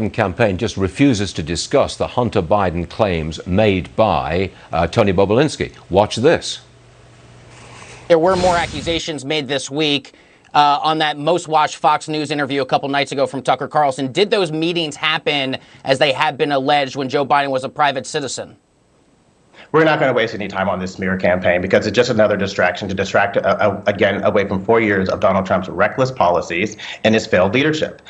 campaign just refuses to discuss the Hunter Biden claims made by Tony Bobulinski. Watch this. There were more accusations made this week on that most watched Fox News interview a couple nights ago from Tucker Carlson. Did those meetings happen as they had been alleged when Joe Biden was a private citizen? We're not going to waste any time on this smear campaign because it's just another distraction to distract, again, away from 4 years of Donald Trump's reckless policies and his failed leadership.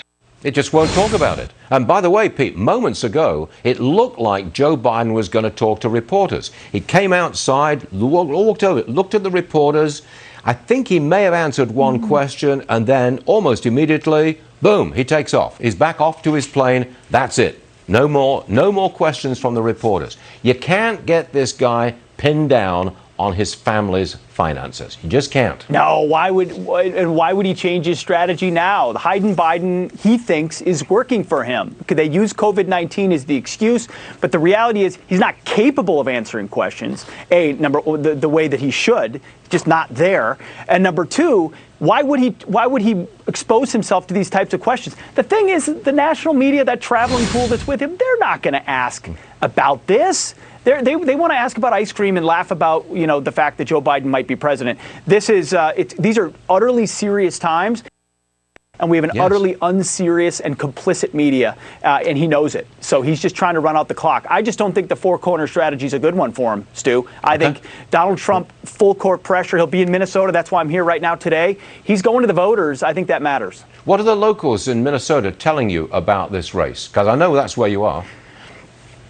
It just won't talk about it. And by the way, Pete, moments ago, it looked like Joe Biden was going to talk to reporters. He came outside, walked over, looked at the reporters. I think he may have answered one question, and then almost immediately, boom, he takes off. He's back off to his plane. That's it. No more questions from the reporters. You can't get this guy pinned down on his family's finances. You just can't. No, why would he change his strategy now? Hiding Biden, he thinks, is working for him. Could they use COVID-19 as the excuse? But the reality is he's not capable of answering questions. The way that he should, just not there. And number two, why would he expose himself to these types of questions? The thing is, the national media, that traveling pool that's with him, they're not going to ask about this. They want to ask about ice cream and laugh about, the fact that Joe Biden might be president. These are utterly serious times, and we have an utterly unserious and complicit media, and he knows it. So he's just trying to run out the clock. I just don't think the four-corner strategy is a good one for him, Stu. I think Donald Trump, full court pressure. He'll be in Minnesota. That's why I'm here right now today. He's going to the voters. I think that matters. What are the locals in Minnesota telling you about this race? Because I know that's where you are.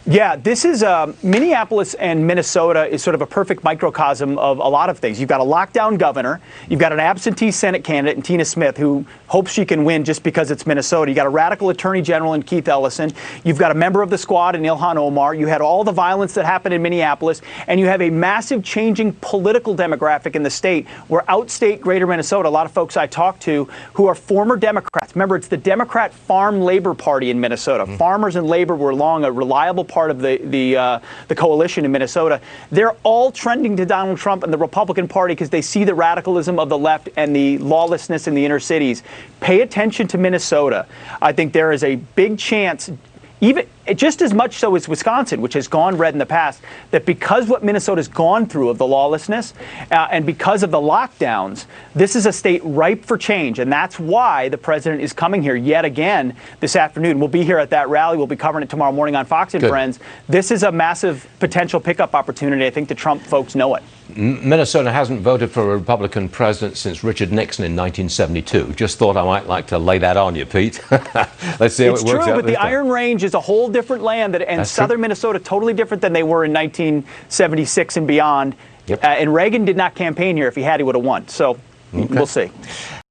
Yeah, this is Minneapolis and Minnesota is sort of a perfect microcosm of a lot of things. You've got a lockdown governor. You've got an absentee Senate candidate in Tina Smith who hopes she can win just because it's Minnesota. You got a radical attorney general in Keith Ellison. You've got a member of the squad in Ilhan Omar. You had all the violence that happened in Minneapolis. And you have a massive changing political demographic in the state where outstate greater Minnesota, a lot of folks I talk to who are former Democrats. Remember, it's the Democrat Farm Labor Party in Minnesota. Farmers and labor were long a reliable part of the coalition in Minnesota. They're all trending to Donald Trump and the Republican Party because they see the radicalism of the left and the lawlessness in the inner cities. Pay attention to Minnesota. I think there is a big chance, even just as much so as Wisconsin, which has gone red in the past, that because what Minnesota's gone through of the lawlessness and because of the lockdowns, this is a state ripe for change. And that's why the president is coming here yet again this afternoon. We'll be here at that rally. We'll be covering it tomorrow morning on Fox and Friends. This is a massive potential pickup opportunity. I think the Trump folks know it. Minnesota hasn't voted for a Republican president since Richard Nixon in 1972. Just thought I might like to lay that on you, Pete. Let's see how it works out. It's true, but the Iron Range is a whole different land, and southern Minnesota totally different than they were in 1976 and beyond. And Reagan did not campaign here. If he had, he would have won. So we'll see.